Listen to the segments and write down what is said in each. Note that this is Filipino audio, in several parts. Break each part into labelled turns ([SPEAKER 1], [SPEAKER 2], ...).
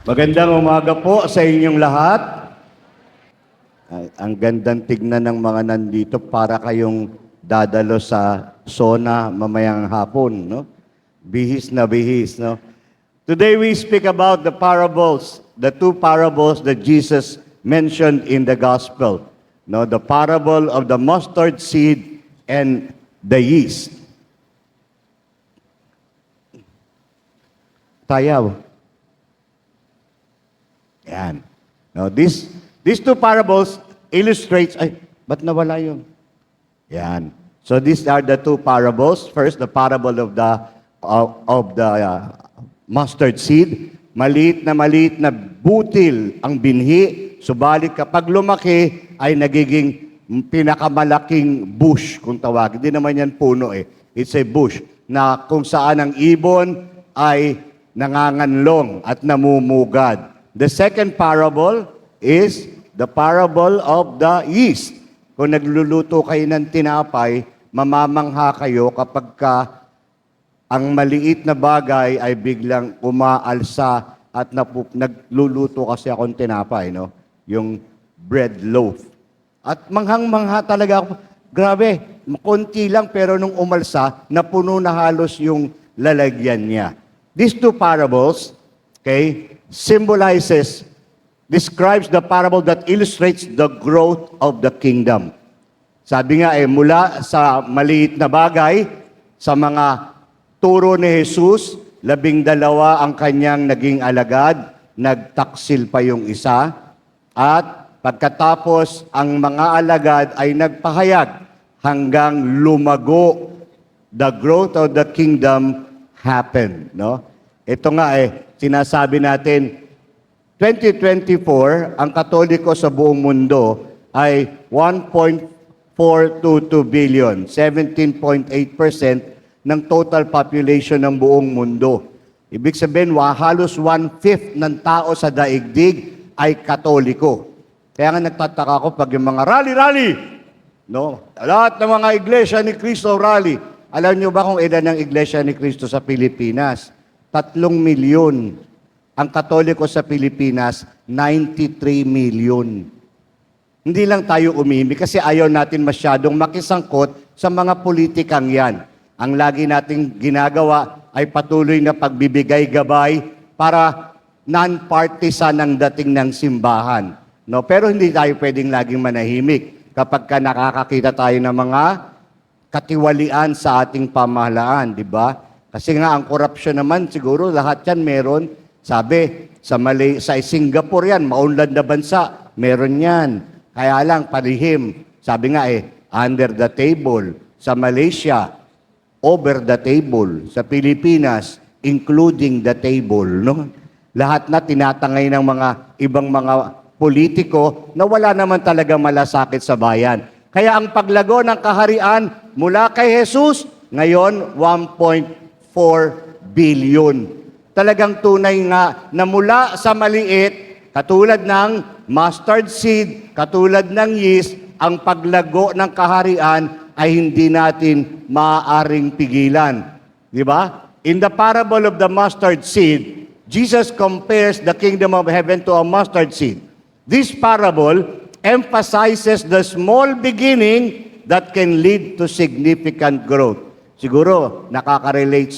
[SPEAKER 1] Magandang umaga po sa inyong lahat. Ay, ang gandang tignan ng mga nandito para kayong dadalo sa SONA mamayang hapon, no? Bihis na bihis, no? Today we speak about the parables, the two parables that Jesus mentioned in the gospel. No, the parable of the mustard seed and the yeast. Tayaw. Yan. Now, these two parables illustrates, ay, ba't nawala yun? Yan. So these are the two parables. First, the parable of the mustard seed. Maliit na butil ang binhi, subalit kapag lumaki ay nagiging pinakamalaking bush kung tawag. Hindi naman yan puno eh. It's a bush na kung saan ang ibon ay nanganganlong at namumugad. The second parable is the parable of the yeast. Kung nagluluto kayo ng tinapay, mamamangha kayo kapag ang maliit na bagay ay biglang umaalsa at nagluluto kasi akong tinapay, no? Yung bread loaf. At manghang-mangha talaga ako. Grabe, konti lang pero nung umalsa, napuno na halos yung lalagyan niya. These two parables, okay, describes the parable that illustrates the growth of the kingdom. Sabi nga mula sa maliit na bagay, sa mga turo ni Jesus, 12 ang kanyang naging alagad, nagtaksil pa yung isa, at pagkatapos ang mga alagad ay nagpahayag hanggang lumago, the growth of the kingdom happened. No? Ito nga sinasabi natin, 2024, ang Katoliko sa buong mundo ay 1.422 billion, 17.8% ng total population ng buong mundo. Ibig sabihin, halos 1/5 ng tao sa daigdig ay Katoliko. Kaya nga nagtataka ako pag yung mga rally, no? Lahat ng mga iglesia ni Cristo rally. Alam niyo ba kung ilan ang iglesia ni Cristo sa Pilipinas? 3 milyon. Ang Katoliko sa Pilipinas, 93 million. Hindi lang tayo umimi kasi ayaw natin masyadong makisangkot sa mga politikang yan. Ang lagi nating ginagawa ay patuloy na pagbibigay gabay para non-partisan ang dating ng simbahan. No? Pero hindi tayo pwedeng laging manahimik kapag nakakakita tayo ng mga katiwalian sa ating pamahalaan, di ba? Kasi nga ang korupsyon naman siguro lahat yan meron. Sabi, sa Singapore yan, maunlad na bansa, meron yan. Kaya lang, palihim. Sabi nga under the table. Sa Malaysia, over the table. Sa Pilipinas, including the table. No? Lahat na tinatangay ng mga ibang mga politiko na wala naman talaga malasakit sa bayan. Kaya ang paglago ng kaharian mula kay Jesus, ngayon 1.4 billion. Talagang tunay nga na mula sa maliit, katulad ng mustard seed, katulad ng yeast, ang paglago ng kaharian ay hindi natin maaaring pigilan. Di ba? In the parable of the mustard seed, Jesus compares the kingdom of heaven to a mustard seed. This parable emphasizes the small beginning that can lead to significant growth. Siguro, nakaka-relate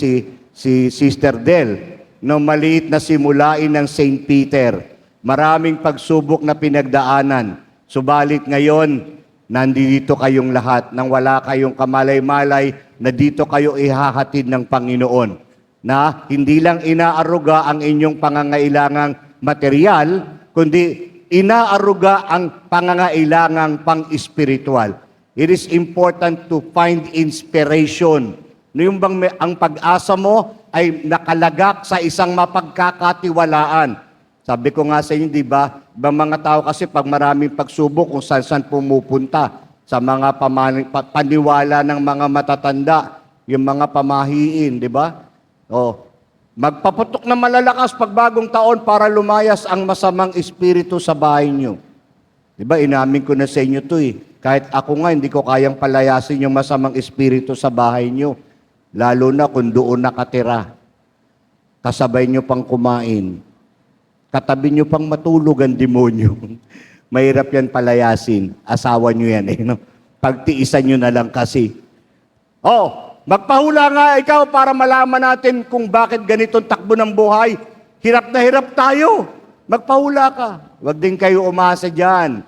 [SPEAKER 1] si Sister Del. No maliit na simulain ng St. Peter. Maraming pagsubok na pinagdaanan. Subalit ngayon, nandito kayong lahat nang wala kayong kamalay-malay na dito kayo ihahatid ng Panginoon. Na hindi lang inaaruga ang inyong pangangailangang material, kundi inaaruga ang pangangailangang pang-espiritual. It is important to find inspiration. Yung bang ang pag-asa mo ay nakalagak sa isang mapagkakatiwalaan. Sabi ko nga sa inyo, di ba? Ibang mga tao kasi pag maraming pagsubok kung saan pumupunta sa mga paniwala ng mga matatanda, yung mga pamahiin, di ba? Magpaputok na malalakas pag bagong taon para lumayas ang masamang espiritu sa bahay nyo. Di ba? Inamin ko na sa inyo to Kahit ako nga, hindi ko kayang palayasin yung masamang espiritu sa bahay nyo. Lalo na kung doon nakatira. Kasabay nyo pang kumain. katabi nyo pang matulog ang demonyo. Mahirap yan palayasin. Asawa nyo yan eh. No? Pagtiisan nyo na lang kasi. Oh, magpahula nga ikaw para malaman natin kung bakit ganitong takbo ng buhay. Hirap na hirap tayo. Magpahula ka. Huwag din kayo umasa dyan.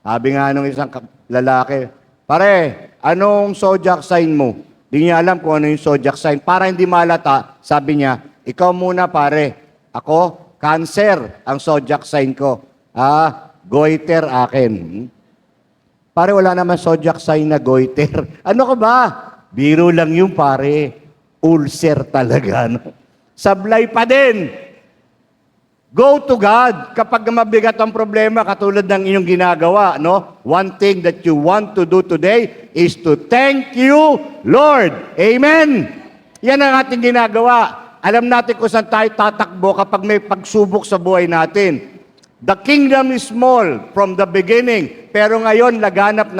[SPEAKER 1] Sabi nga nung isang lalaki, pare, anong zodiac sign mo? Di niya alam kung ano yung zodiac sign. Para hindi malata, sabi niya, ikaw muna pare. Ako, Cancer ang zodiac sign ko. Goiter akin. Pare, wala naman zodiac sign na goiter. Ano ka ba? Biro lang yung pare. Ulcer talaga. No? Sablay pa din. Go to God. Kapag mabigat ang problema, katulad ng inyong ginagawa, no? One thing that you want to do today is to thank you, Lord. Amen. Yan ang ating ginagawa. Alam natin kung saan tayo tatakbo kapag may pagsubok sa buhay natin. The kingdom is small from the beginning, pero ngayon laganap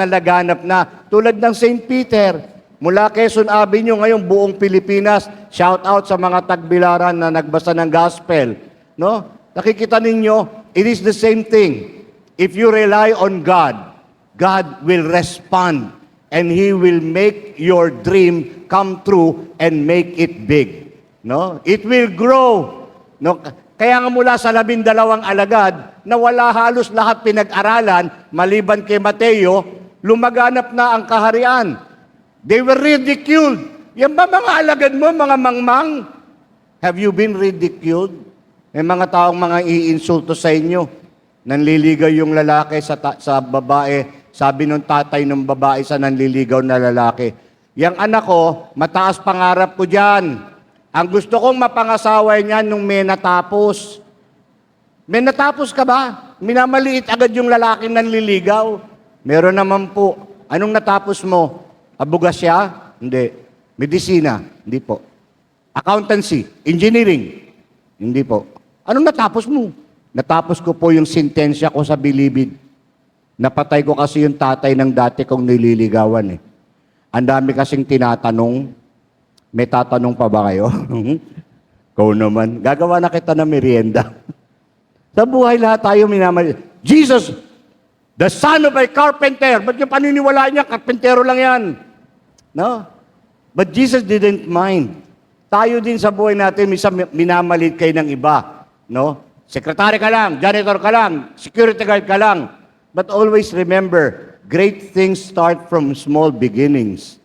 [SPEAKER 1] na. Tulad ng St. Peter, mula Quezon Avenue, ngayon buong Pilipinas, shout out sa mga tagbilaran na nagbasa ng gospel. No? Nakikita ninyo, it is the same thing. If you rely on God, God will respond and He will make your dream come true and make it big. No? It will grow. No? Kaya nga mula sa 12 alagad na wala halos lahat pinag-aralan, maliban kay Mateo, lumaganap na ang kaharian. They were ridiculed. Yan ba mga alagad mo, mga mangmang? Have you been ridiculed? May mga taong mga iinsulto sa inyo. Nanliligaw yung lalaki sa babae. Sabi nung tatay ng babae sa nanliligaw na lalaki, yang anak ko, mataas pangarap ko dyan. Ang gusto kong mapangasaway niyan nung may natapos. May natapos ka ba? Minamaliit agad yung lalaking nanliligaw. Meron naman po. Anong natapos mo? Abugasya? Hindi. Medisina? Hindi po. Accountancy? Engineering? Hindi po. Anong natapos mo? Natapos ko po yung sentensya ko sa bilibid. Napatay ko kasi yung tatay ng dati kong nililigawan eh. Ang dami kasing tinatanong. May tatanong pa ba kayo? Ikaw naman. Gagawa na kita ng merienda. Sa buhay lahat tayo minamali. Jesus, the son of a carpenter. Ba't yung paniniwalaan niya? Karpentero lang yan. No? But Jesus didn't mind. Tayo din sa buhay natin, minamalit kayo ng iba. No? Sekretary ka lang, janitor ka lang, security guard ka lang. But always remember, great things start from small beginnings.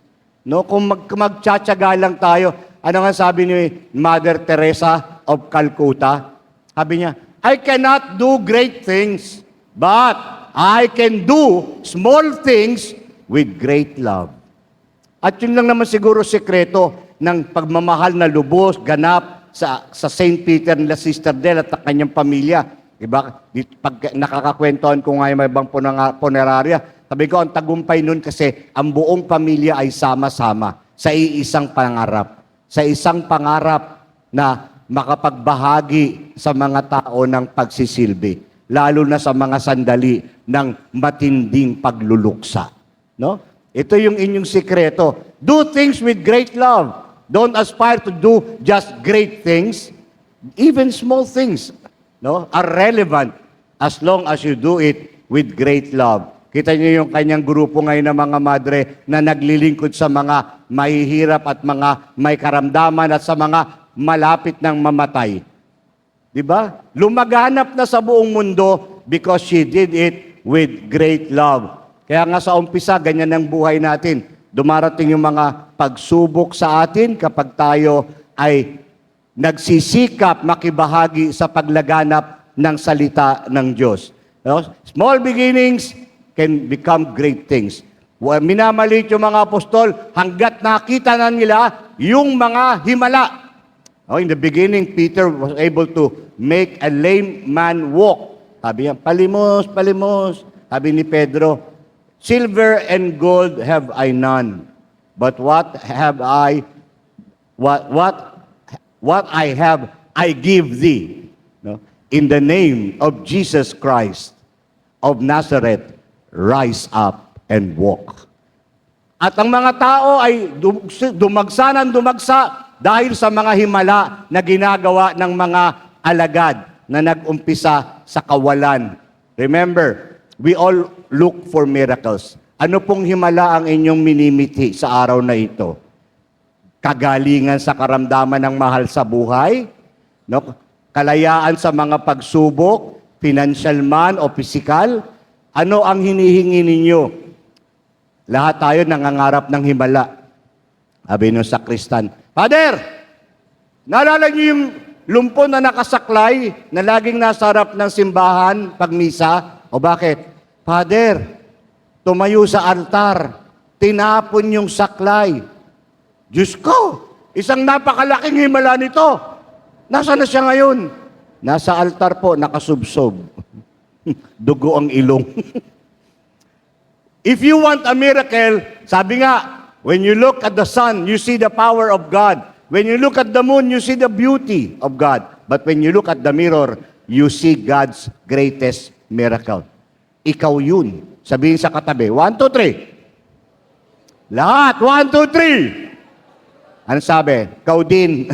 [SPEAKER 1] No, kung magtsatsaga lang tayo, ano nga sabi ni Mother Teresa of Calcutta? Sabi niya, I cannot do great things, but I can do small things with great love. At yun lang naman siguro sekreto ng pagmamahal na lubos, ganap sa St. Peter nila Sister Del at kanyang pamilya. Diba? Pag nakakakwentuhan ko nga yung may ibang punerarya, sabi ko, ang tagumpay nun kasi ang buong pamilya ay sama-sama sa iisang pangarap. Sa isang pangarap na makapagbahagi sa mga tao ng pagsisilbi. Lalo na sa mga sandali ng matinding pagluluksa. No? Ito yung inyong sikreto. Do things with great love. Don't aspire to do just great things. Even small things, no, are relevant as long as you do it with great love. Kita niyo yung kanyang grupo ngayon ng mga madre na naglilingkod sa mga mahihirap at mga may karamdaman at sa mga malapit ng mamatay. Diba? Lumaganap na sa buong mundo because she did it with great love. Kaya nga sa umpisa, ganyan ang buhay natin. Dumarating yung mga pagsubok sa atin kapag tayo ay nagsisikap makibahagi sa paglaganap ng salita ng Diyos. Small beginnings can become great things. Minamalit yung mga apostol hanggat nakita na nila yung mga himala. In the beginning, Peter was able to make a lame man walk. Sabi niya, palimos, palimos. Sabi ni Pedro, silver and gold have I none, but what I have, I give thee. No? In the name of Jesus Christ of Nazareth, rise up and walk. At ang mga tao ay dumagsa dahil sa mga himala na ginagawa ng mga alagad. na nag-umpisa sa kawalan. Remember, we all look for miracles. Ano pong himala ang inyong minimiti sa araw na ito? Kagalingan sa karamdaman ng mahal sa buhay? No? Kalayaan sa mga pagsubok, financial man o physical? Ano ang hinihingi ninyo? Lahat tayo nangangarap ng himala. Sabi nung sakristan, Father, naalala niyo yung lumpo na nakasaklay na laging nasa harap ng simbahan pag misa? O bakit? Father, tumayo sa altar, tinapon yung saklay. Diyos ko, isang napakalaking himala nito. Nasaan na siya ngayon? Nasa altar po, nakasubsob. Dugo ang ilong. If you want a miracle, sabi nga, when you look at the sun, you see the power of God. When you look at the moon, you see the beauty of God. But when you look at the mirror, you see God's greatest miracle. Ikaw yun. Sabihin sa katabi, 1, 2, 3. Lahat, 1, 2, 3. Ano sabi? Ikaw din.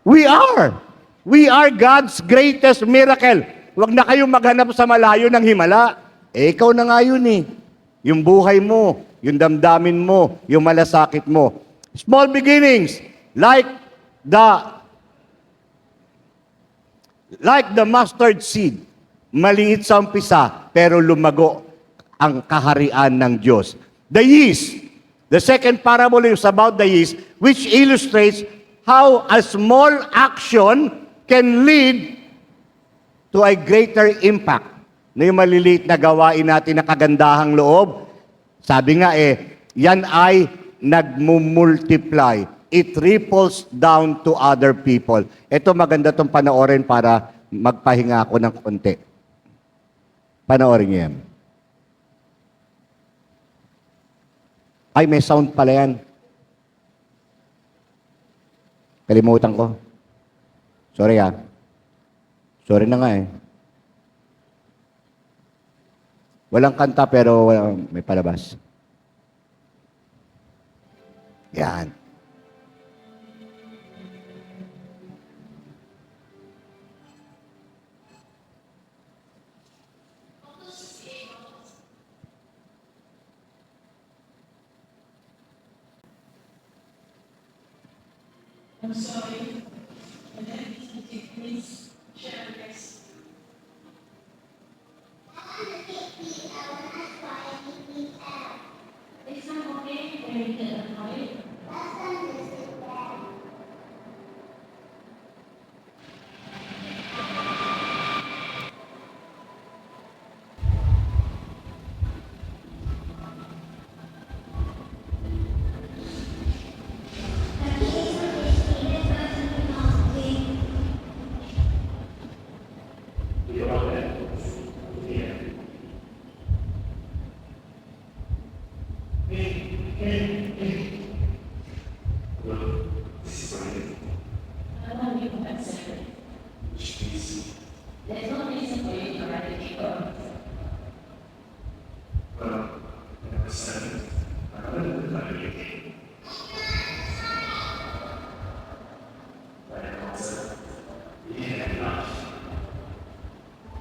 [SPEAKER 1] We are. We are God's greatest miracle. Huwag na kayong maghanap sa malayo ng himala. Ikaw na nga yun eh. Yung buhay mo, yung damdamin mo, yung malasakit mo. Small beginnings, like the mustard seed. Maliit sa umpisa, pero lumago ang kaharian ng Diyos. The yeast. The second parable is about the yeast, which illustrates how a small action can lead to a greater impact. Na yung maliliit na gawain natin na kagandahang loob, sabi nga yan ay nagmumultiply. It ripples down to other people. Ito maganda itong panoorin para magpahinga ako ng konti. Panoorin niyo yan. Ay, may sound pala yan. Kalimutan ko. Sorry Sorry na nga Walang kanta pero may palabas. Yan.
[SPEAKER 2] I'm sorry. And then please share this. It's not okay. Very good. Right? I want you to consider. There's no reason for you to write a paper.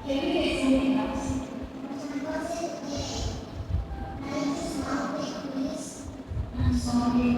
[SPEAKER 2] Can we get something else? I'm sorry.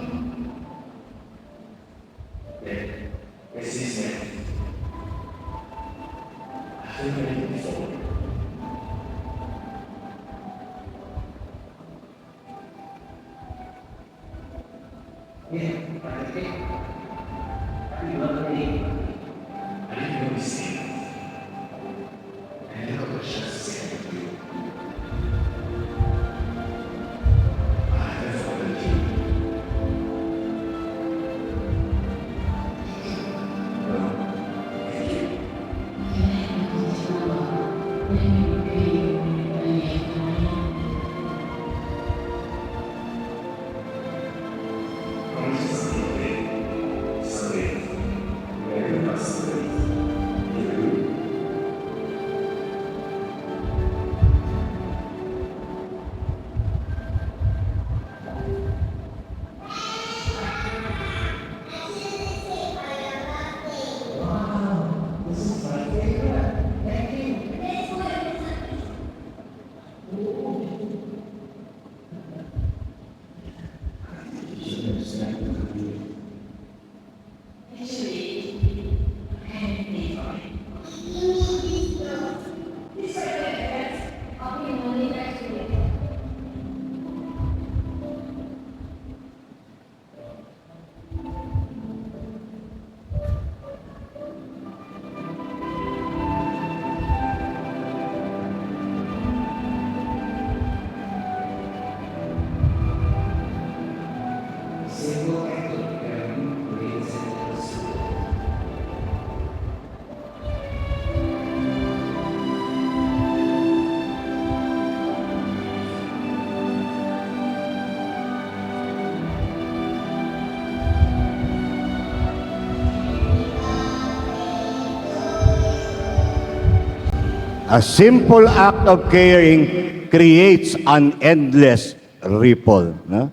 [SPEAKER 1] A simple act of caring creates an endless ripple. No?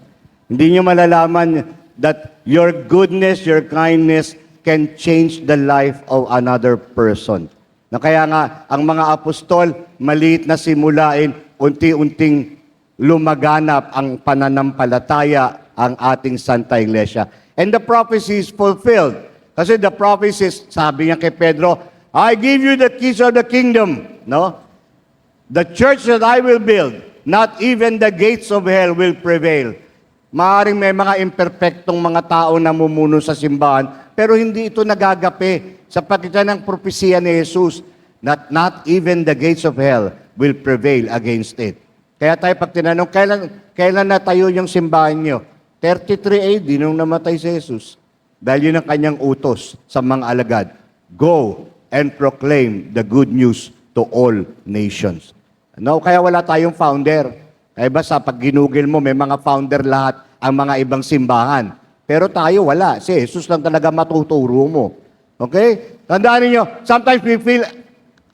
[SPEAKER 1] Hindi nyo malalaman that your goodness, your kindness can change the life of another person. Na kaya nga, ang mga apostol, maliit na simulain, unti-unting lumaganap ang pananampalataya ang ating Santa Iglesia. And the prophecy is fulfilled. Kasi the prophecy, sabi niya kay Pedro, I give you the keys of the kingdom. No? The church that I will build, not even the gates of hell will prevail. Maaring may mga imperfectong mga tao na mumuno sa simbahan, pero hindi ito nagagapi sa pagitan ng propesya ni Jesus that not even the gates of hell will prevail against it. Kaya tayo pag tinanong, kailan natayo yung simbahan nyo? 33 AD nung namatay si Jesus. Dahil yun ang kanyang utos sa mga alagad. Go and proclaim the good news to all nations. No, kaya wala tayong founder. Kaya basta pag ginugil mo, may mga founder lahat ang mga ibang simbahan. Pero tayo wala. Si Jesus lang talaga matuturo mo. Okay? Tandaan niyo, sometimes we feel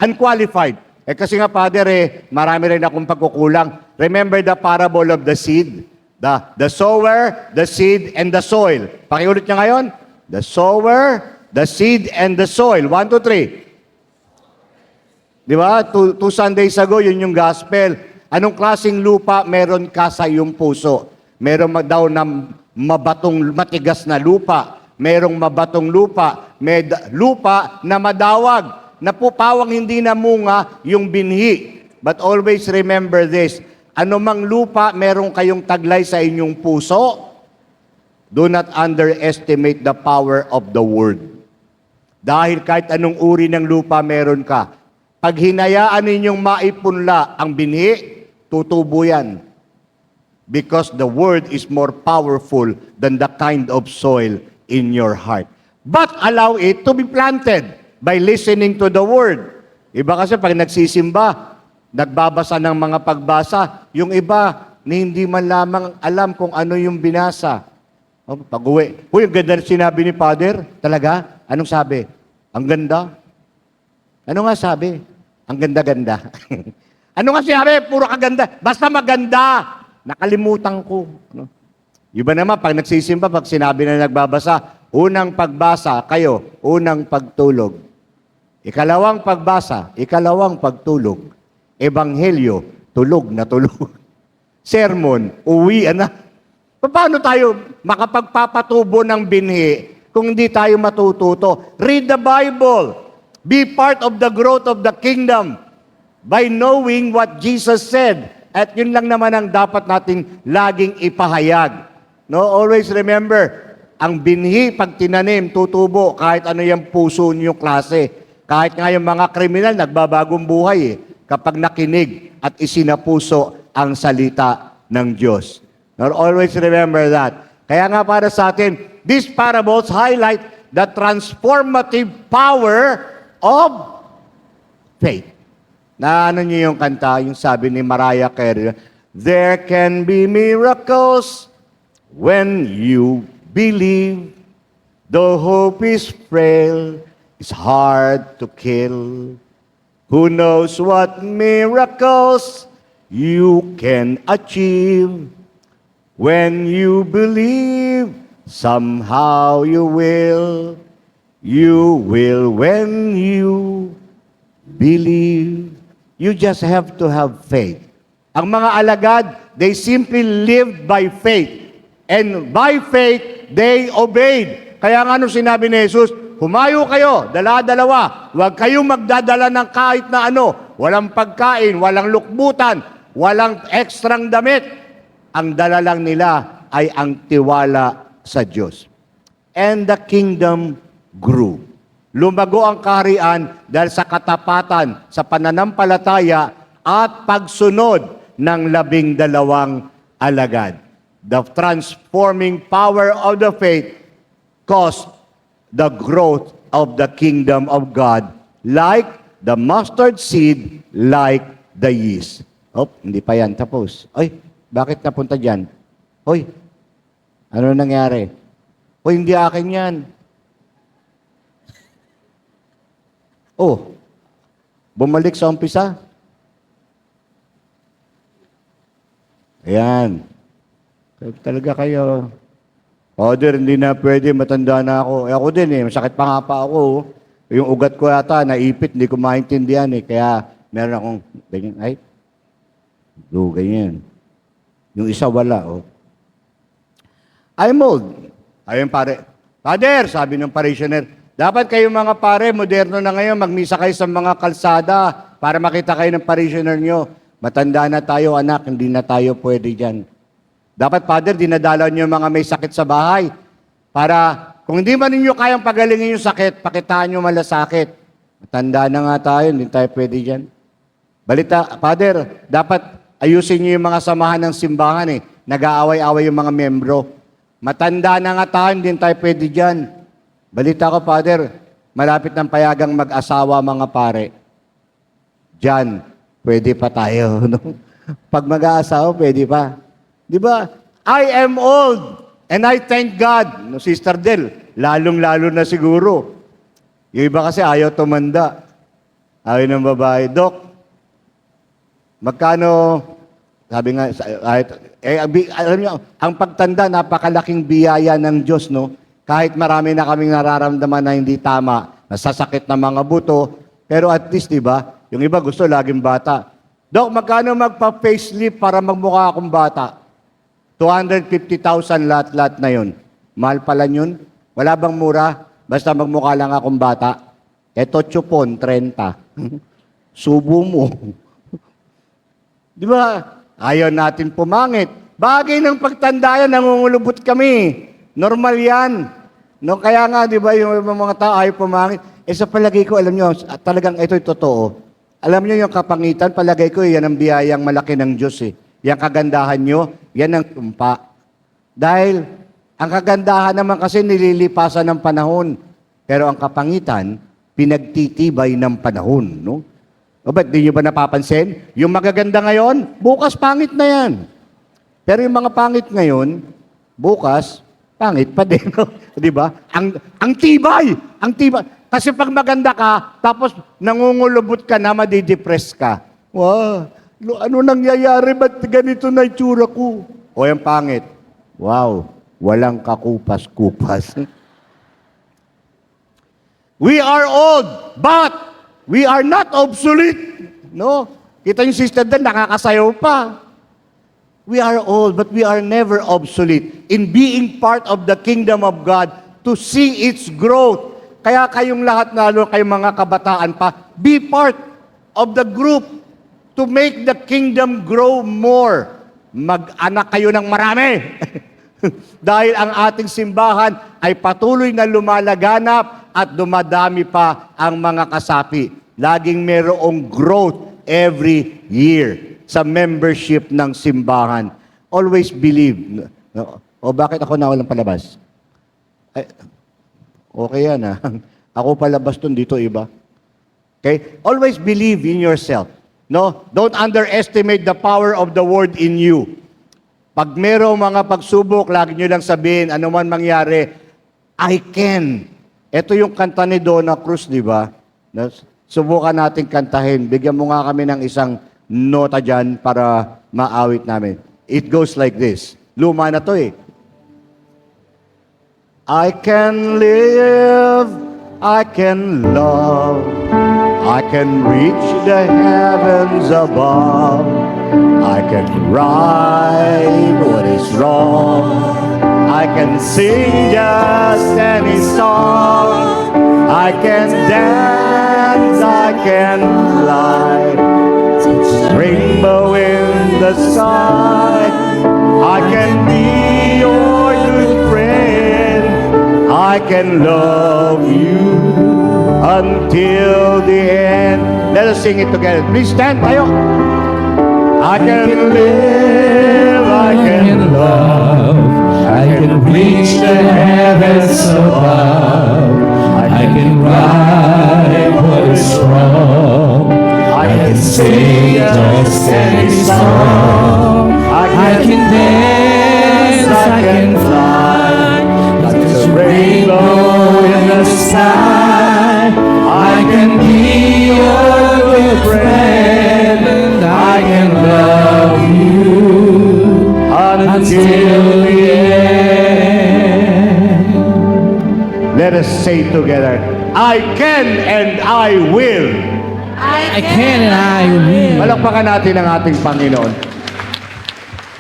[SPEAKER 1] unqualified. Kasi nga, Father, marami rin akong pagkukulang. Remember the parable of the seed? The sower, the seed, and the soil. Pakiulit niya ngayon. The sower, the seed, and the soil. 1, 2, 3. Di ba? Two Sundays ago, yun yung gospel. Anong klaseng lupa meron ka sa iyong puso? Meron daw na matigas na lupa. Merong mabatong lupa. May lupa na madawag. Na pupawang hindi namunga yung binhi. But always remember this. Anumang lupa meron kayong taglay sa inyong puso, do not underestimate the power of the word. Dahil kahit anong uri ng lupa meron ka, pag hinayaan ninyong maipunla ang binhi, tutubo yan. Because the word is more powerful than the kind of soil in your heart. But allow it to be planted by listening to the word. Iba kasi pag nagsisimba, nagbabasa ng mga pagbasa, yung iba, hindi man lamang alam kung ano yung binasa. Pag-uwi, ang ganda na sinabi ni Father. Talaga? Anong sabi? Ang ganda? Ano nga sabi? Ang ganda-ganda. Ano nga sinabi? Puro kaganda. Basta maganda. Nakalimutan ko. Iba naman, pag nagsisimba, pag sinabi na nagbabasa, unang pagbasa, kayo, unang pagtulog. Ikalawang pagbasa, ikalawang pagtulog. Ebanghelyo, tulog na tulog. Sermon, uwi na. Paano tayo makapagpapatubo ng binhi kung hindi tayo matututo? Read the Bible. Be part of the growth of the kingdom by knowing what Jesus said. At yun lang naman ang dapat nating laging ipahayag. No, always remember, ang binhi pag tinanim, tutubo kahit ano yung puso niyong klase. Kahit nga yung mga kriminal, nagbabagong buhay kapag nakinig at isinapuso ang salita ng Diyos. Now, always remember that. Kaya nga para sa atin, these parables highlight the transformative power of faith. Na ano niyo yung kanta, yung sabi ni Mariah Carey, there can be miracles when you believe. Though hope is frail, it's hard to kill. Who knows what miracles you can achieve? When you believe, somehow you will. You will when you believe. You just have to have faith. Ang mga alagad, they simply lived by faith. And by faith, they obeyed. Kaya nga nung sinabi ni Jesus, humayo kayo, dala-dalawa. Huwag kayong magdadala ng kahit na ano. Walang pagkain, walang lukbutan, walang ekstrang damit. Ang dala lang nila ay ang tiwala sa Diyos. And the kingdom grew. Lumago ang kaharian dahil sa katapatan, sa pananampalataya at pagsunod ng 12 alagad. The transforming power of the faith caused the growth of the kingdom of God like the mustard seed, like the yeast. Oh, hindi pa yan tapos. Ay, bakit napunta dyan? Hoy, ano nangyari? Hoy, hindi akin yan. Oh, Bumalik sa umpisa. Ayan. Talaga kayo. Father, hindi na pwede, matanda na ako. Ako din masakit pa nga pa ako. Yung ugat ko yata, naipit, hindi ko maintindihan Kaya meron akong, ganyan, ganyan. Yung isa wala, I'm old. Ayun pare. Father, sabi ng parishioner, dapat kayong mga pare, moderno na ngayon, magmisa kayo sa mga kalsada para makita kayo ng parishioner nyo. Matanda na tayo, anak, hindi na tayo pwede dyan. Dapat, Father, dinadalaw nyo yung mga may sakit sa bahay para kung hindi man ninyo kayang pagalingin yung sakit, pakitaan nyo malasakit. Matanda na nga tayo, hindi tayo pwede dyan. Balita, Father, dapat ayusin nyo yung mga samahan ng simbahan Nag-aaway-away yung mga membro. Matanda na nga tayo, hindi tayo pwede dyan. Balita ko, Father, malapit ng payagang mag-asawa mga pare. Diyan, pwede pa tayo. No? Pag mag-aasawa, pwede pa. Di ba? I am old and I thank God. No, Sister Del, lalong-lalo na siguro. Yung iba kasi ayaw tumanda. Ayaw ng babae. Dok, magkano, sabi nga, alam niyo, ang pagtanda, napakalaking biyaya ng Diyos, no? Kahit marami na kaming nararamdaman na hindi tama, nasasakit na mga buto, pero at least, di ba, yung iba gusto laging bata. Dok, magkano magpa-facelift para magmukha akong bata? 250,000 lahat-lahat na yun. Mahal pala yun. Wala bang mura? Basta magmukha lang akong bata. Eto, chupon, 30. Subo mo. Di ba? Ayaw natin pumangit. Bagay ng pagtanda yan, nangungulubot kami. Normal yan. No, kaya nga, di ba, yung mga tao ayaw pumangit. Sa palagay ko, alam nyo, talagang ito'y totoo. Alam nyo yung kapangitan, palagay ko, yan ang biyayang malaki ng Diyos Yang kagandahan nyo, yan ang tumpa. Dahil, ang kagandahan naman kasi nililipasan ng panahon. Pero ang kapangitan, pinagtitibay ng panahon, no? O ba't di nyo ba napapansin? Yung magaganda ngayon, bukas pangit na yan. Pero yung mga pangit ngayon, bukas, pangit pa din. No? Di ba? Ang tibay! Ang tibay! Kasi pag maganda ka, tapos nangungulubot ka na, madidepress ka. Wow! Ano nangyayari? Ba't ganito na itsura ko? O yung pangit. Wow! Walang kakupas-kupas. We are old, but we are not obsolete. No? Kita yung sister din, nakakasayaw pa. We are old, but we are never obsolete in being part of the kingdom of God to see its growth. Kaya kayong lahat, lalo kayong mga kabataan pa, be part of the group to make the kingdom grow more. Mag-anak kayo ng marami. Dahil ang ating simbahan ay patuloy na lumalaganap at dumadami pa ang mga kasapi. Laging mayroong growth every year sa membership ng simbahan. Always believe. O bakit ako nawalang palabas? Okay yan Ako palabas dun, dito iba. Okay? Always believe in yourself. No? Don't underestimate the power of the word in you. Pag merong mga pagsubok, lagi nyo lang sabihin, ano man mangyari, I can. Ito yung kanta ni Donna Cruz, di ba? Subukan natin kantahin. Bigyan mo nga kami ng isang nota dyan para maawit namin. It goes like this. Luma na to I can live, I can love, I can reach the heavens above. I can right what is wrong. I can sing just any song. I can dance, I can fly. Rainbow in the sky. I can be your good friend. I can love you until the end. Let us sing it together. Please stand tayo. I can live, I can love,
[SPEAKER 3] I can reach the heavens above. I can right what is wrong. I can sing just any song. I can dance, I can fly. Like a rainbow in the sky. I can be your good
[SPEAKER 1] together. I can and I will.
[SPEAKER 3] I can and I will.
[SPEAKER 1] Palakpakan natin ang ating Panginoon.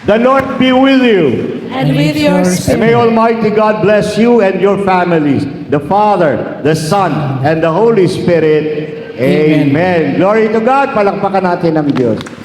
[SPEAKER 1] The Lord be with you.
[SPEAKER 2] And with your
[SPEAKER 1] And
[SPEAKER 2] spirit.
[SPEAKER 1] may Almighty God bless you and your families, the Father, the Son, and the Holy Spirit. Amen. Glory to God. Palakpakan natin ang Diyos.